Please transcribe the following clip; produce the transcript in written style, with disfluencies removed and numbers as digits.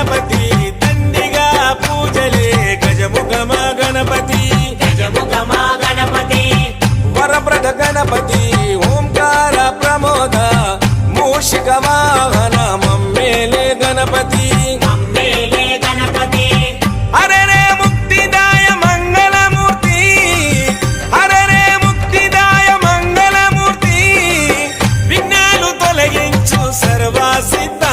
గణపతి దండిగా పూజలే గజముఖమ గణపతి వరప్రద గణపతి ఓంకార ప్రమోద మూషిక వాహన మమ్మేలే గణపతి హరరే ముక్తిదాయ మంగళమూర్తి హరరే ముక్తిదాయ మంగళమూర్తి విఘ్నాలు తొలగించు సర్వసిద్ధ